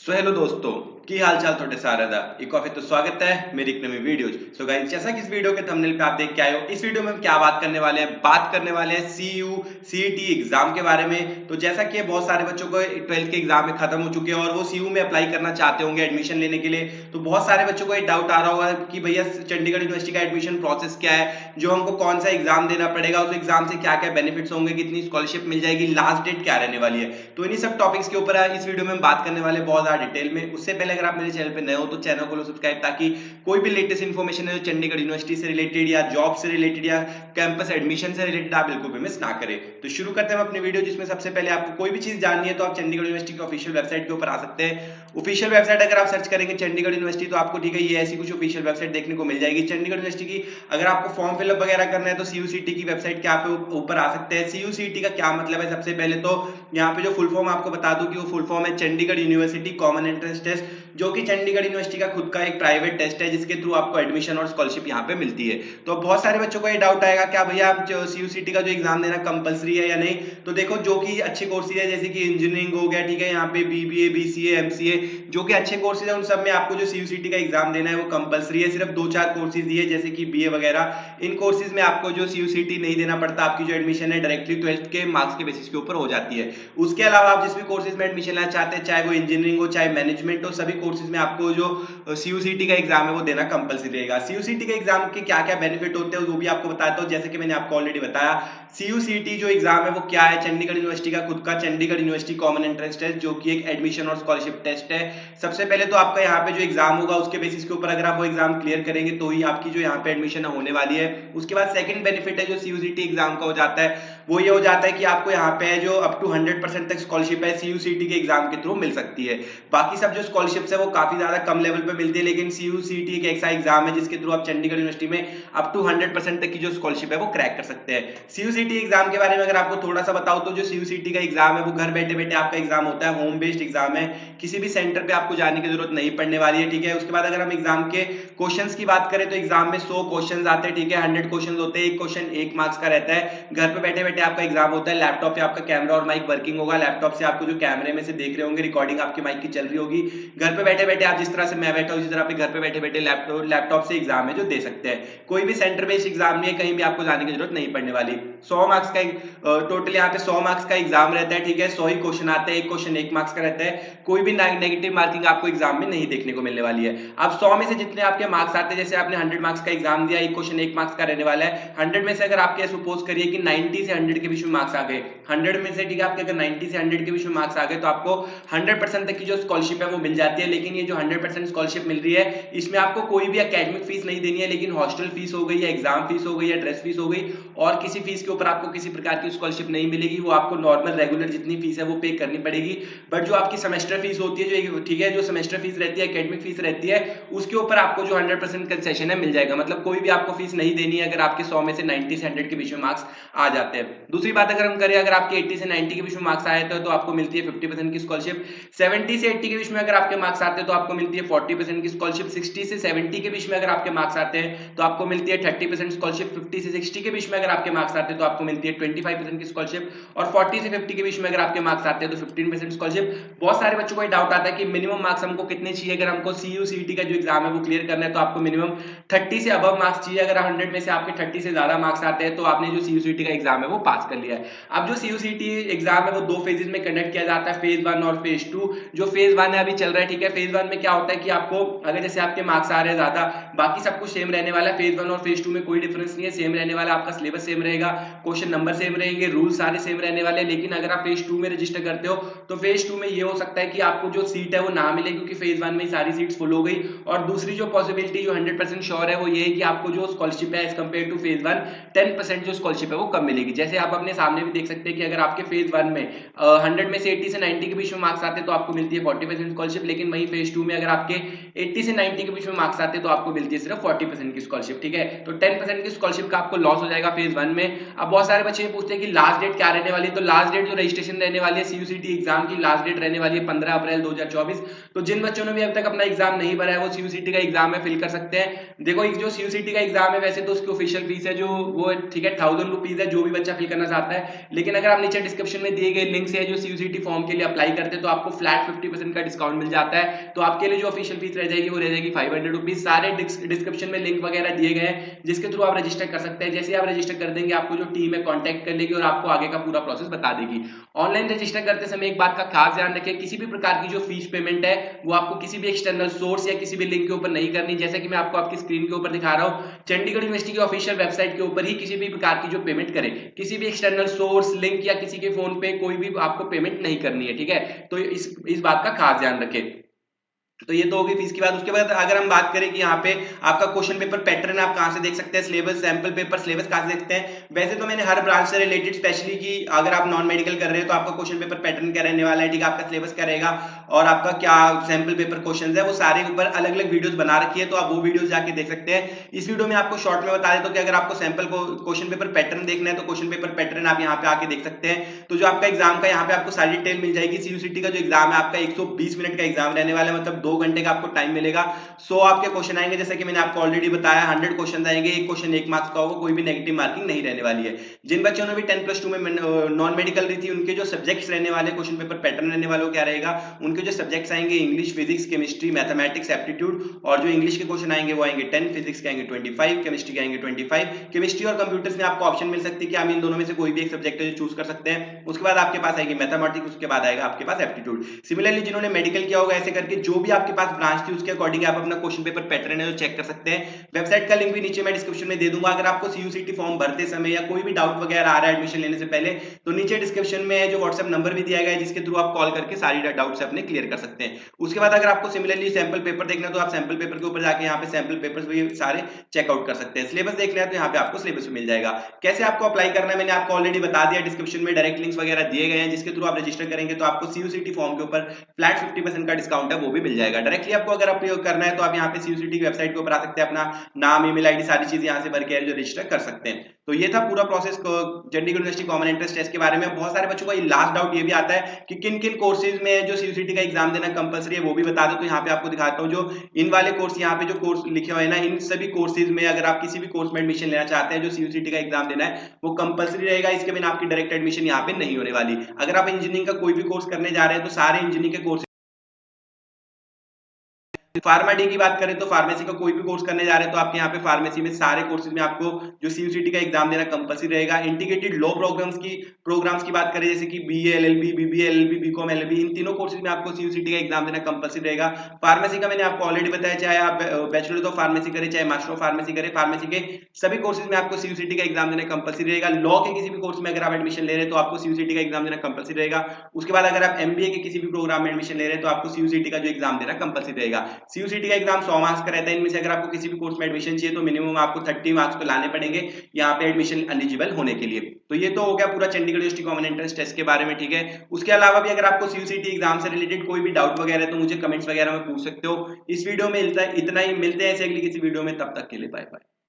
So hello दोस्तों की हाल चाल थोड़े सारा दा एक और फिर तो स्वागत है मेरी एक नई वीडियोज। सो गाइस, जैसा कि इस वीडियो के थंबनेल पे आप देख के आए हो, इस वीडियो में हम क्या बात करने वाले हैं, बात करने वाले हैं सीयू सीईटी एग्जाम के बारे में। तो जैसा कि बहुत सारे बच्चों को 12th के एग्जाम में खत्म हो चुके हैं और वो सीयू में अप्लाई करना चाहते होंगे एडमिशन लेने के लिए, तो बहुत सारे बच्चों को एक डाउट आ रहा होगा कि भैया चंडीगढ़ यूनिवर्सिटी का एडमिशन प्रोसेस क्या है, जो हमको कौन सा एग्जाम देना पड़ेगा, उस एग्जाम से क्या क्या बेनिफिट्स होंगे, कितनी स्कॉलरशिप मिल जाएगी, लास्ट डेट क्या रहने वाली है। तो इन्हीं सब टॉपिक्स के ऊपर इस वीडियो में हम बात करने वाले बहुत ज्यादा डिटेल में। उससे पहले अगर आप मेरे चैनल पे नए हो तो चैनल को सब्सक्राइब, ताकि कोई भी लेटेस्ट इन्फॉर्मेशन है जो चंडीगढ़ यूनिवर्सिटी से रिलेटेड या जॉब से रिलेटेड या कैंपस एडमिशन से रिलेटेड, आप बिल्कुल भी मिस ना करें। तो शुरू करते हैं अपनी वीडियो, जिसमें सबसे पहले आपको कोई भी चीज जाननी है तो आप चंडीगढ़ यूनिवर्सिटी की ऑफिशियल वेबसाइट के ऊपर आ सकते हैं। ऑफिशियल वेबसाइट अगर आप सर्च करेंगे चंडीगढ़ यूनिवर्सिटी, तो आपको ठीक है ये ऐसी कुछ ऑफिशियल वेबसाइट देखने को मिल जाएगी चंडीगढ़ यूनिवर्सिटी की। अगर आपको फॉर्म फिलअप वगैरह करना है तो सीयूसीटी की वेबसाइट के आप ऊपर आ सकते हैं। सीयूसीटी का क्या मतलब है, सबसे पहले तो यहाँ पे जो फुल फॉर्म आपको बता दूं कि वो फुल फॉर्म है Chandigarh university common entrance test, जो कि चंडीगढ़ यूनिवर्सिटी का खुद का एक प्राइवेट टेस्ट है जिसके थ्रू आपको एडमिशन और स्कॉलरशिप यहाँ पे मिलती है। तो बहुत सारे बच्चों को ये डाउट आएगा क्या भैया आप सीयूसीटी का जो एग्जाम देना कंपलसरी है या नहीं। तो देखो, जो कि अच्छे कोर्सेज है जैसे कि इंजीनियरिंग हो गया, ठीक है, यहाँ पे बीबीए बीसीए एमसीए, जो कि अच्छे कोर्सेज है, उन सब में आपको जो सीयूसीटी का एग्जाम देना है वो कंपलसरी है। सिर्फ दो चार कोर्सेज दिए जैसे कि बीए वगैरह, इन कोर्सेज में आपको जो सीयूसीटी नहीं देना पड़ता, आपकी जो एडमिशन है डायरेक्टली 12th के मार्क्स के बेसिस के ऊपर हो जाती है। उसके अलावा आप जिस भी कोर्सेज में एडमिशन लेना चाहते हैं, चाहे वो इंजीनियरिंग हो चाहे मैनेजमेंट हो, सभी कोर्सेज में आपको जो सीयूसीटी का एग्जाम है वो देना कंपलसरी रहेगा। सीयूसीटी के एग्जाम के क्या क्या बेनिफिट होते हैं वो भी आपको बताता हूं। जैसे कि मैंने आपको ऑलरेडी बताया, सीयूसीटी जो एग्जाम है वो क्या है, चंडीगढ़ यूनिवर्सिटी का खुद का Chandigarh university common entrance test, जो कि एक एडमिशन और स्कॉलरशिप टेस्ट है। सबसे पहले तो आपका यहाँ पे जो एग्जाम होगा उसके बेसिस के ऊपर अगर आप वो एग्जाम क्लियर करेंगे तो ही आपकी जो यहाँ पे एडमिशन होने वाली है। उसके बाद सेकंड बेनिफिट है जो सीयूसीटी एग्जाम का हो जाता है, वो ये हो जाता है कि आपको यहाँ पे जो अप टू 100% तक स्कॉलरशिप है सीयूसीटी के एग्जाम के थ्रू मिल सकती है। बाकी सब जो स्कॉलरशिप्स है वो काफी ज्यादा कम लेवल पे मिलती है, लेकिन सीयूसीटी एक ऐसा एग्जाम है जिसके थ्रू आप चंडीगढ़ यूनिवर्सिटी में अप टू 100% तक की जो स्कॉलरशिप है वो क्रैक कर सकते हैं। सीयूसीटी एग्जाम के बारे में अगर आपको थोड़ा सा बताऊं तो जो सीयूसीटी का एग्जाम है वो घर बैठे बैठे आपका एग्जाम होता है, होम बेस्ड एग्जाम है, किसी भी सेंटर पे आपको जाने की जरूरत नहीं पड़ने वाली है, ठीक है। उसके बाद अगर हम एग्जाम के क्वेश्चंस की बात करें तो एग्जाम में 100 क्वेश्चंस आते हैं, ठीक है, 100 क्वेश्चंस होते हैं, एक क्वेश्चन 1 मार्क्स का रहता है। घर पे बैठे बैठे आपका एग्जाम होता है, लैपटॉप पे आपका कैमरा और माइक वर्किंग होगा, लैपटॉप से आपको जो कैमरे में से देख रहे होंगे रिकॉर्डिंग आपकी माइक की चल रही होगी। घर पे बैठे बैठे आप जिस तरह से मैं बैठा हूं, इसी तरह पे घर पे बैठे बैठे लैपटॉप से एग्जाम है जो दे सकते हैं। कोई भी सेंटर बेस्ड एग्जाम नहीं है, कहीं भी आपको जाने की जरूरत नहीं पड़ने वाली। 100 मार्क्स का टोटल यहाँ पे 100 मार्क्स का एग्जाम रहता है, ठीक है, 100 ही क्वेश्चन आते हैं, एक क्वेश्चन 1 मार्क्स का रहता है। कोई भी नेगेटिव मार्किंग आपको एग्जाम में नहीं देखने को मिलने वाली है। अब 100 में से जितने आपके मार्क्स आते हैं, जैसे आपने 100 मार्क्स का एग्जाम दिया, एक क्वेश्चन 1 मार्क्स का रहने वाला है, 100 में से अगर आपके सपोज करिए कि 90 से 100 के बीच में मार्क्स आ गए, 100 में से, ठीक है, आपके अगर 90 से 100 के बीच में मार्क्स आ गए तो आपको 100% तक की जो स्कॉलरशिप है वो मिल जाती है। लेकिन ये जो 100% स्कॉलरशिप मिल रही है इसमें आपको कोई भी एकेडमिक फीस नहीं देनी है, लेकिन हॉस्टल फीस हो गई या एग्जाम फीस हो गई या ड्रेस फीस हो गई और किसी फीस के ऊपर आपको किसी प्रकार की स्कॉलरशिप नहीं मिलेगी। वो आपको नॉर्मल रेगुलर जितनी फीस है वो पे करनी पड़ेगी। बट जो आपकी सेमेस्टर फीस होती है, जो, ठीक है, जो सेमेस्टर फीस रहती है, एकेडमिक फीस रहती है, उसके ऊपर आपको जो 100% कंसेशन है मिल जाएगा। मतलब कोई भी आपको फीस नहीं देनी है अगर आपके 100 में से 90 से 100 के बीच में मार्क्स आ जाते हैं। दूसरी बात अगर हम करें, अगर आपके 80 से 90 के बीच में मार्क्स आए तो आपको मिलती है 50% की स्कॉलरशिप। 70 से 80 के बीच में अगर आपके मार्क्स आते हैं तो आपको मिलती है 40% की स्कॉलरशिप। 60 से 70 के बीच में अगर आपके मार्क्स आते हैं तो आपको मिलती है 30% स्कॉलरशिप। 50 से 60 के बीच में अगर आपके मार्क्स आते हैं तो आपको मिलती है 25% की स्कॉलरशिप। और 40 से 50 के बीच में अगर आपके मार्क्स आते हैं तो 15% स्कॉलरशिप। बहुत सारे बच्चों को डाउट आता है कि मिनिमम मार्क्स हमको कितने चाहिए, अगर हमको सीयूसीटी का जो एग्जाम है वो क्लियर करना है तो आपको मिनिमम 30 से अबव मार्क्स चाहिए। अगर 100 में से आपके 30 से ज्यादा मार्क्स आते हैं तो आपने जो सीयूसीटी का एग्जाम है वो पास कर लिया है। अब जो सीयूसीटी एग्जाम है वो 2 फेजेस में कंडक्ट किया जाता है, फेज 1 और फेज 2। जो फेज 1 है अभी चल रहा है, ठीक है। फेज 1 में क्या होता है कि आपको अगर जैसे आपके मार्क्स आ रहे हैं ज्यादा, बाकी सब कुछ सेम रहने वाला है। फेज 1 और फेज 2 में कोई डिफरेंस नहीं है, सेम रहने वाला, आपका सिलेबस सेम रहेगा, क्वेश्चन नंबर सेम रहेंगे, रूल सारे सेम रहने वाले। लेकिन अगर आप फेज 2 में रजिस्टर करते हो तो फेज 2 में ये हो सकता है कि आपको जो सीट है वो ना मिले, क्योंकि फेज 1 में सारी सीट्स फुल हो गई। और दूसरी जो पॉसिबिलिटी जो 100% श्योर है वो ये है कि आपको जो स्कॉलरशिप है एज कंपेयर टू फेज 1 10% जो स्कॉलरशिप है वो कम मिलेगी। जैसे आप अपने सामने भी देख सकते हैं कि अगर आपके फेज 1 में 100 में से 80 से 90 के बीच में मार्क्स आते हैं तो आपको मिलती है 40% स्कॉलरशिप। लेकिन वही फेज 2 में अगर आपके 80 से 90 के बीच में मार्क्स आते हैं तो आपको मिलती है सिर्फ 40% की स्कॉलरशिप, ठीक है। तो 10% की स्कॉलरशिप का आपको लॉस हो जाएगा फेज 1 में। अब बहुत सारे बच्चे पूछते हैं कि लास्ट डेट क्या रहने वाली है, तो लास्ट डेट जो रजिस्ट्रेशन रहने वाली है सीयूसीटी एग्जाम एग्जाम की लास्ट डेट रहने वाली है 15 अप्रैल 2024। तो जिन बच्चों ने भी अब तक अपना एग्जाम नहीं भरा है वो सीयूसीटी का एग्जाम है फिल कर सकते हैं। देखो जो सीयूसीटी का एग्जाम है वैसे तो उसकी ऑफिशियल फीस है जो वो ठीक है 1000 रुपीज है, जो भी बच्चा फिल करना चाहता है। लेकिन अगर आप नीचे डिस्क्रिप्शन में दिए गए लिंक से जो सीयूसीटी फॉर्म के लिए अप्लाई करते हैं तो आपको फ्लैट 50% का डिस्काउंट मिल जाता है। तो आपके लिए जो ऑफिशियल फीस रह जाएगी वो रह जाएगी 500 रुपीज। सारे डिस्क्रिप्शन में लिंक वगैरह दिए गए हैं जिसके थ्रू आप रजिस्टर कर सकते हैं। जैसे आप रजिस्टर कर देंगे आपको जो टीम है कॉन्टेक्ट कर लेगी और आपको आगे का पूरा प्रोसेस बता देगी। ऑनलाइन रजिस्टर करते समय एक बात का खास ध्यान रखें, किसी भी प्रकार की जो फीस पेमेंट है वो आपको किसी भी एक्सटर्नल सोर्स या किसी भी लिंक के ऊपर नहीं करनी। जैसे कि मैं आपको आपकी स्क्रीन के ऊपर दिखा रहा हूं, चंडीगढ़ यूनिवर्सिटी की ऑफिशियल वेबसाइट के ऊपर ही किसी भी प्रकार की जो पेमेंट करें, किसी भी एक्सटर्नल सोर्स लिंक या किसी के फोन पे कोई भी आपको पेमेंट नहीं करनी है, ठीक है। तो इस बात का खास ध्यान रखें। तो ये तो होगी फीस की बात। उसके बाद अगर हम बात करें कि यहाँ पे आपका क्वेश्चन पेपर पैटर्न आप कहाँ से देख सकते हैं, सिलेबस सैंपल पेपर सिलेबस कहाँ से देखते हैं। वैसे तो मैंने हर ब्रांच से रिलेटेड स्पेशली कि अगर आप नॉन मेडिकल कर रहे हैं तो आपका क्वेश्चन पेपर पैटर्न क्या रहने वाला है, ठीक है, आपका सिलेबस क्या रहेगा और आपका क्या सैंपल पेपर क्वेश्चन है, वो सारे ऊपर अलग अलग वीडियोस बना रखी है, तो आप वो वीडियोस जाके देख सकते हैं। इस वीडियो में आपको शॉर्ट में बता देता हूं कि अगर आपको सैंपल को क्वेश्चन पेपर पैटर्न देखना है तो क्वेश्चन पेपर पैटर्न आप यहाँ पे आके देख सकते हैं। तो जो आपका एग्जाम का यहाँ पे आपको सारी डिटेल मिल जाएगी। सीयूसीटी का जो एग्जाम है आपका 120 मिनट का एग्जाम रहने वाला है, मतलब 2 घंटे का आपको टाइम मिलेगा। 100 आपके क्वेश्चन आएंगे, जैसे कि मैंने आपको ऑलरेडी बताया 100 क्वेश्चन आएंगे, एक क्वेश्चन 1 मार्क्स का होगा, कोई भी नेगेटिव मार्किंग नहीं रहने वाली है। जिन बच्चों ने भी 10+2 में नॉन मेडिकल ली थी उनके जो सब्जेक्ट्स रहने वाले क्वेश्चन पेपर पैटर्न रहने वाले क्या रहेगा, उनके जो सब्जेक्ट्स आएंगे English, physics, chemistry, mathematics, aptitude, और जो इंग्लिश के क्वेश्चन आएंगे वो आएंगे 10, फिजिक्स के आएंगे 25, केमिस्ट्री के आएंगे 25। केमिस्ट्री और कंप्यूटर्स में आपको ऑप्शन मिल सकती है कि आप इन दोनों में से कोई भी एक सब्जेक्ट चूज कर सकते हैं। उसके बाद आपके पास आएगी मैथमेटिक्स, उसके बाद आएगा आपके पास एप्टीट्यूड। सिमिलरली जिन्होंने मेडिकल किया होगा ऐसे करके जो भी आपके पास ब्रांच थी उसके अकॉर्डिंग आप अपना क्वेश्चन पेपर पैटर्न है जो चेक कर सकते हैं। वेबसाइट का लिंक भी नीचे मैं डिस्क्रिप्शन में दे दूंगा। अगर आपको सीयूसीटी फॉर्म भरते समय या कोई भी डाउट वगैरह आ रहा है एडमिशन लेने से पहले तो नीचे डिस्क्रिप्शन में जो व्हाट्सएप नंबर भी दिया गया है जिसके थ्रू आप कॉल करके सारी डाउट्स अपने क्लियर कर सकते हैं। उसके बाद अगर आपको सिमिलरली सैंपल पेपर देखना है तो आप सैंपल पेपर के ऊपर जाके यहाँ पे सैंपल पेपर्स भी सारे चेकआउट कर सकते हैं। सिलेबस देखना है तो यहाँ पे आपको सिलेबस मिल जाएगा। कैसे आपको अप्लाई करना है मैंने आपको ऑलरेडी बता दिया, डिस्क्रिप्शन में डायरेक्ट लिंक्स वगैरह दिए गए हैं जिसके थ्रू आप रजिस्टर करेंगे तो आपको सीयूसीटी फॉर्म के ऊपर फ्लैट 50% का डिस्काउंट है वो भी मिल जाएगा। डायरेक्टली आपको अगर प्रयोग करना है तो आप यहाँ पे सीयूसीटी की वेबसाइट के ऊपर आ सकते हैं, अपना नाम, ईमेल आईडी सारी चीजें यहाँ से भर के जो रजिस्टर कर सकते हैं। तो ये था पूरा process Chandigarh university common entrance test के बारे में। बहुत सारे बच्चों का लास्ट डाउट ये भी आता है कि किन किन कोर्सेज में जो सीयूसीटी का एग्जाम देना कंपलसरी है वो भी बता दो। तो यहाँ पे आपको दिखाता हूँ जो इन वाले कोर्स यहाँ पे जो कोर्स लिखे हुए हैं ना, इन सभी कोर्सेज में अगर आप किसी भी कोर्स में एडमिशन लेना चाहते हैं जो सीयूसीटी का एग्जाम देना है वो कंपलसरी रहेगा। इसके बिना आपकी डायरेक्ट एडमिशन यहाँ पे नहीं होने वाली। अगर आप इंजीनियरिंग का कोई भी कोर्स करने जा रहे हैं तो सारे इंजीनियरिंग के कोर्स, फार्मा डी की बात करें तो फार्मेसी का कोई भी कोर्स करने जा रहे हैं तो आपके यहाँ पे फार्मेसी में सारे कोर्सेज में आपको जो सीयूसीटी का एग्जाम देना कंपलसरी रहेगा। इंटीग्रेटेड लॉ प्रोग्राम्स की बात करें जैसे कि BA LLB, BBA LLB, BCom LLB, इन तीनों कोर्सेज में आपको सीयूसीटी का एग्जाम देना कंपलसरी रहेगा। फार्मेसी का मैंने आपको ऑलरेडी बताया, चाहे आप बैचलर ऑफ फार्मेसी करें चाहे मास्टर ऑफ फार्मेसी करें, फार्मेसी के सभी कोर्सेज में आपको सीयूसीटी का एग्जाम देना कंपलसरी रहेगा। लॉ के किसी भी कोर्स में अगर आप एडमिशन ले रहे हैं तो आपको सीयूसीटी का एग्जाम देना कंपलसरी रहेगा। उसके बाद अगर आप एमबीए के किसी भी प्रोग्राम में एडमिशन ले रहे हैं तो आपको सीयूसीटी का जो एग्जाम देना कंपलसरी रहेगा। सीयूसीटी का एग्जाम 100 मार्क्स का रहता है। इनमें से अगर आपको किसी भी कोर्स में एडमिशन चाहिए तो मिनिमम आपको 30 मार्क्स तो लाने पड़ेंगे यहाँ पे एडमिशन एलिजिबल होने के लिए। तो ये तो हो गया पूरा Chandigarh university common entrance test के बारे में, ठीक है। उसके अलावा भी अगर आपको सीयूसीटी एग्जाम से रिलेटेड कोई भी डाउट वगैरह है तो मुझे कमेंट्स वगैरह में पूछ सकते हो। इस वीडियो में इतना ही, मिलते हैं ऐसे अगली किसी वीडियो में, तब तक के लिए बाय बाय।